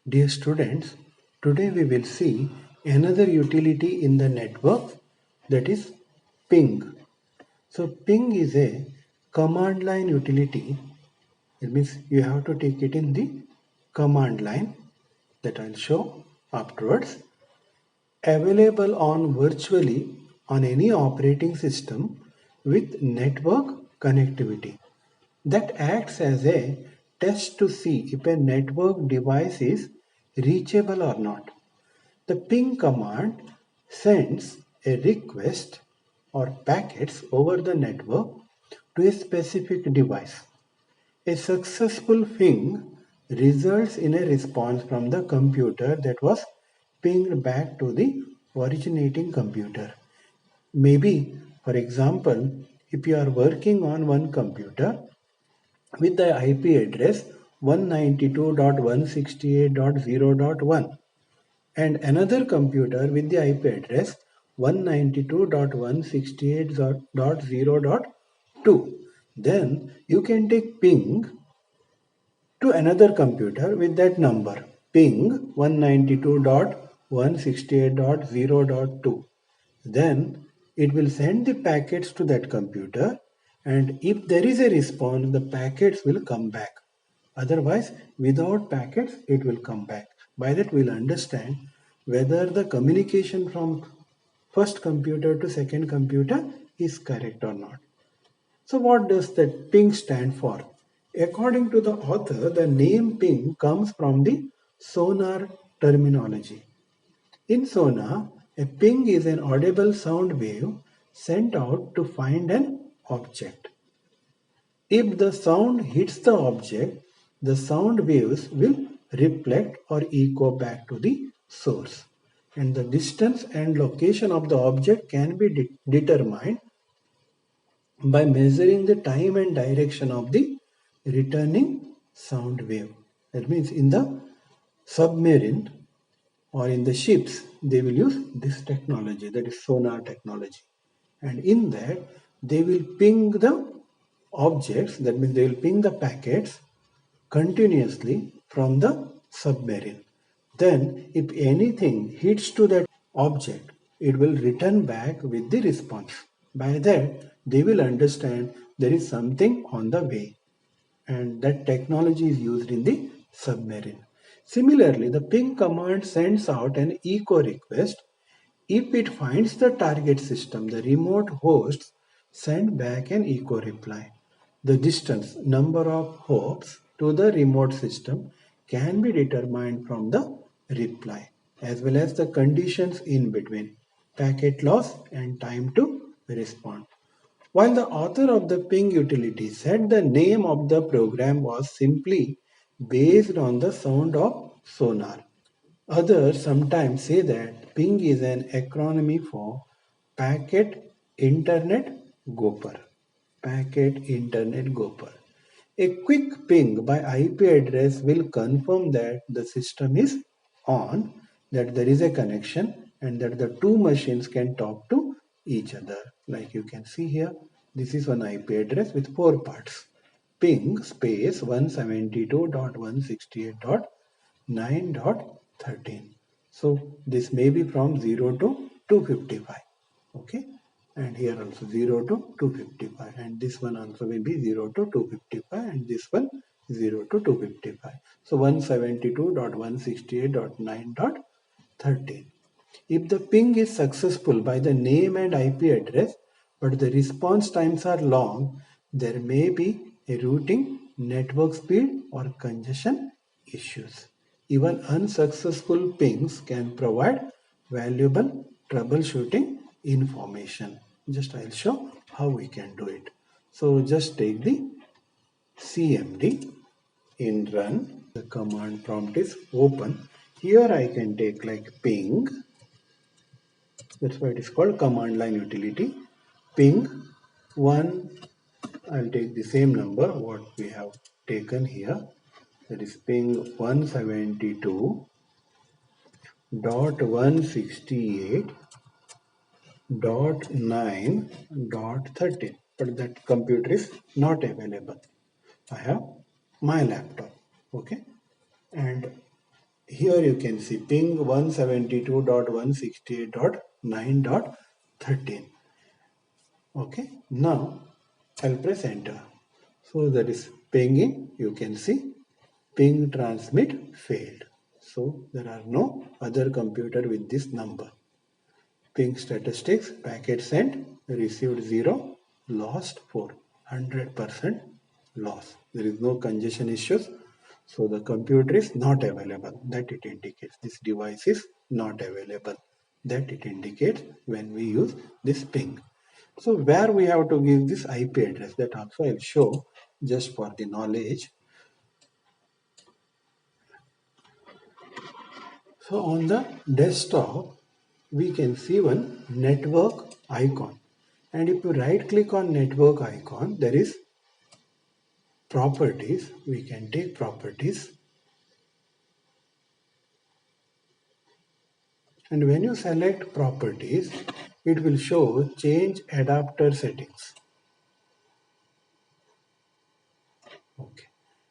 Dear students, today we will see another utility in the network, that is ping. So ping is a command line utility. It means you have to take it in the command line that I'll show afterwards. Available on virtually on any operating system with network connectivity. That acts as a test to see if a network device is reachable or not. The ping command sends a request or packets over the network to a specific device. A successful ping results in a response from the computer that was pinged back to the originating computer. Maybe, for example, if you are working on one computer with the IP address 192.168.0.1 and another computer with the IP address 192.168.0.2, then you can take ping to another computer with that number, ping 192.168.0.2. Then it will send the packets to that computer, and if there is a response, the packets will come back. Otherwise, without packets, it will come back. By that, we'll understand whether the communication from first computer to second computer is correct or not. So what does that ping stand for? According to the author, the name ping comes from the sonar terminology. In sonar, a ping is an audible sound wave sent out to find an object. If the sound hits the object, the sound waves will reflect or echo back to the source. And the distance and location of the object can be determined by measuring the time and direction of the returning sound wave. That means in the submarine or in the ships, they will use this technology, that is sonar technology. And in that, they will ping the objects, that means they will ping the packets continuously from the submarine. Then, if anything hits to that object, it will return back with the response. By that, they will understand there is something on the way, and that technology is used in the submarine. Similarly, the ping command sends out an echo request. If it finds the target system, the remote hosts send back an echo reply. The distance, number of hops to the remote system can be determined from the reply, as well as the conditions in between, packet loss and time to respond. While the author of the ping utility said the name of the program was simply based on the sound of sonar. Others sometimes say that ping is an acronym for Packet Internet Gopher. Packet Internet Gopher. A quick ping by IP address will confirm that the system is on, that there is a connection, and that the two machines can talk to each other. Like you can see here, this is one IP address with four parts. Ping space 172.168.9.13. So this may be from 0 to 255. Okay, and here also 0 to 255, and this one also will be 0 to 255, and this one 0 to 255. So 172.168.9.13. If the ping is successful by the name and IP address, but the response times are long, there may be a routing, network speed, or congestion issues. Even unsuccessful pings can provide valuable troubleshooting information. Just I'll show how we can do it. So just take the CMD in run. The command prompt is open. Here I can take like ping. That's why it is called command line utility. Ping 1. I'll take the same number what we have taken here. That is ping 172.168.9.13. But that computer is not available. I have my laptop. Okay. And here you can see ping 172.168.9.13. Okay, now I'll press enter. So that is pinging. You can see ping transmit failed. So there are no other computer with this number. Ping statistics, packet sent, received 0, lost 4, 100% loss. There is no congestion issues. So the computer is not available. That it indicates this device is not available. That it indicates when we use this ping. So where we have to give this IP address, that also I'll show just for the knowledge. So on the desktop, we can see one network icon. And if you right click on network icon, there is properties. We can take properties. And when you select properties, it will show change adapter settings. Okay.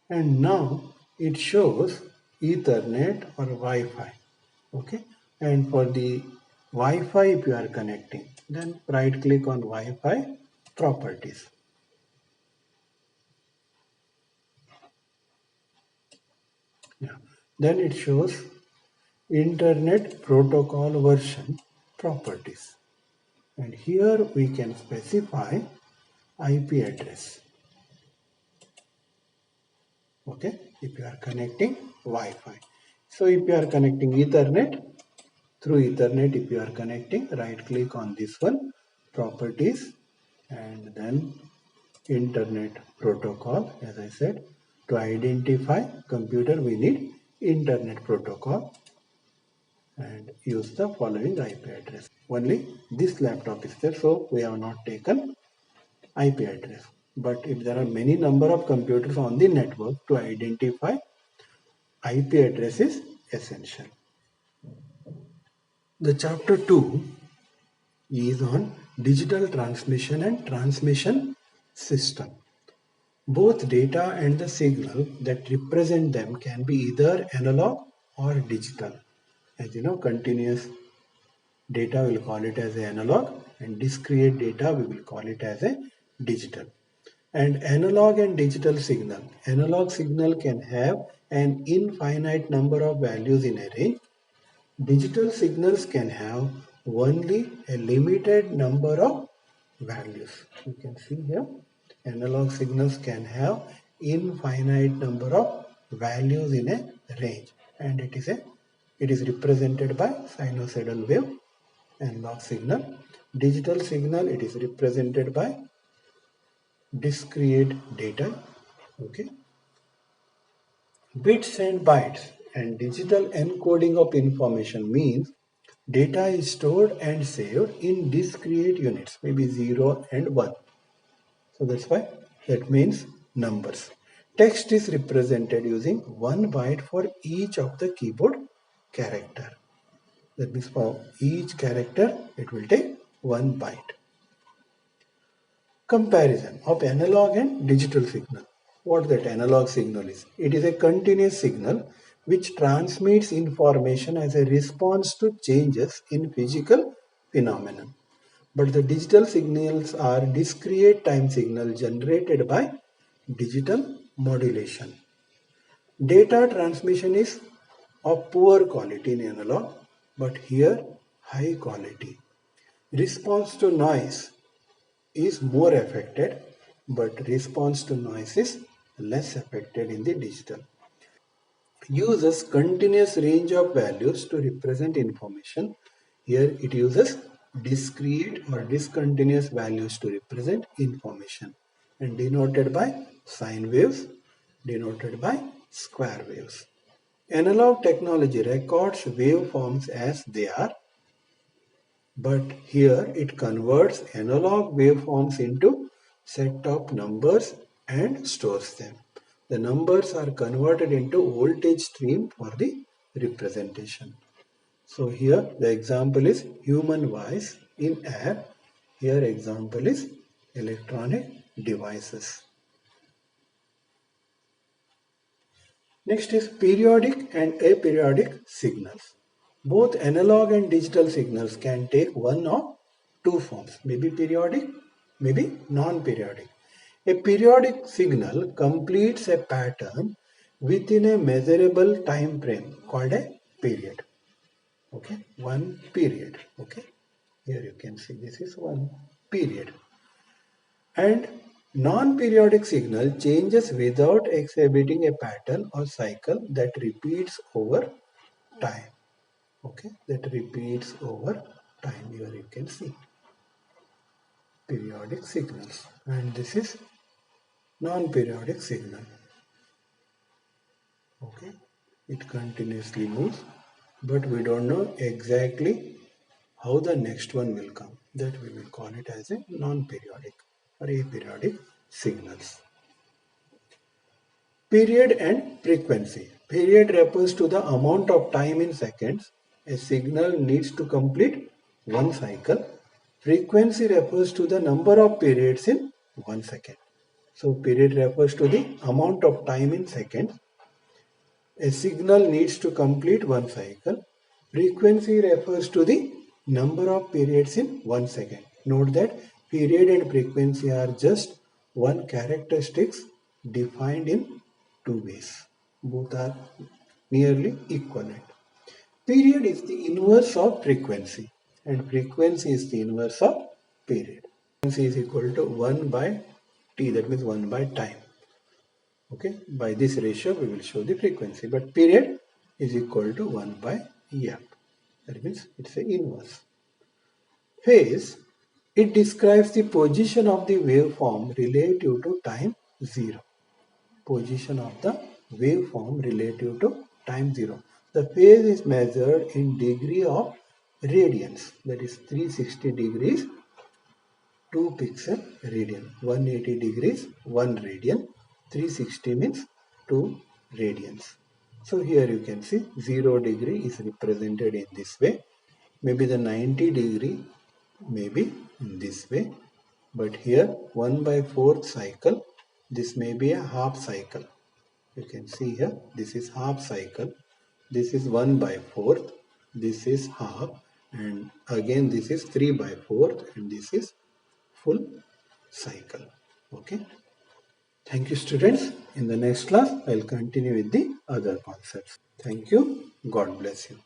And now it shows Ethernet or Wi-Fi. Okay. And for the Wi-Fi, if you are connecting, then right click on Wi-Fi properties. Yeah. Then it shows Internet Protocol version properties. And here we can specify IP address. Okay, if you are connecting Wi-Fi. So if you are connecting Ethernet, through Ethernet, if you are connecting, right click on this one, properties, and then Internet Protocol. As I said, to identify computer, we need Internet Protocol and use the following IP address. Only this laptop is there, so we have not taken IP address. But if there are many number of computers on the network, to identify IP address is essential. The chapter 2 is on digital transmission and transmission system. Both data and the signal that represent them can be either analog or digital. As you know, continuous data we'll call it as analog, and discrete data we will call it as a digital. And analog and digital signal. Analog signal can have an infinite number of values in a range. Digital signals can have only a limited number of values. You can see here, analog signals can have infinite number of values in a range, and it is represented by sinusoidal wave. Analog signal. Digital signal, it is represented by discrete data. Okay, bits and bytes and digital encoding of information means data is stored and saved in discrete units, maybe 0 and 1. So that's why that means numbers. Text is represented using 1 byte for each of the keyboard character. That means for each character it will take 1 byte. Comparison of analog and digital signal. What that analog signal is? It is a continuous signal which transmits information as a response to changes in physical phenomena. But the digital signals are discrete time signal generated by digital modulation. Data transmission is of poor quality in analog, but here high quality. Response to noise is more affected, but response to noise is less affected in the digital. Uses continuous range of values to represent information. Here it uses discrete or discontinuous values to represent information, and denoted by sine waves, denoted by square waves. Analog technology records waveforms as they are, but here it converts analog waveforms into set of numbers and stores them. The numbers are converted into voltage stream for the representation. So here the example is human voice in air. Here example is electronic devices. Next is periodic and aperiodic signals. Both analog and digital signals can take one of two forms, maybe periodic, maybe non-periodic. A periodic signal completes a pattern within a measurable time frame called a period. Okay, one period. Okay, here you can see this is one period. And non-periodic signal changes without exhibiting a pattern or cycle that repeats over time. Okay, that repeats over time. Here you can see periodic signals, and this is non-periodic signal. Okay, it continuously moves, but we don't know exactly how the next one will come. That we will call it as a non-periodic or aperiodic signals. Period and frequency. Period refers to the amount of time in seconds a signal needs to complete one cycle. Frequency refers to the number of periods in 1 second. So period refers to the amount of time in seconds a signal needs to complete one cycle. Frequency refers to the number of periods in 1 second. Note that period and frequency are just one characteristics defined in two ways. Both are nearly equivalent. Period is the inverse of frequency and frequency is the inverse of period. Frequency is equal to 1 by t, that means 1 by time. Okay, by this ratio we will show the frequency, but period is equal to 1 by f. That means it's the inverse. Phase, it describes the position of the waveform relative to time 0. Position of the waveform relative to time 0. The phase is measured in degree of radians, that is 360 degrees 2 pixel radian. 180 degrees 1 radian. 360 means 2 radians. So here you can see 0 degree is represented in this way. Maybe the 90 degree may be in this way. But here 1 by 4th cycle, this may be a half cycle. You can see here this is half cycle. This is 1 by 4th. This is half. And again this is 3 by 4th. And this is full cycle. Okay. Thank you, students. In the next class, I'll continue with the other concepts. Thank you. God bless you.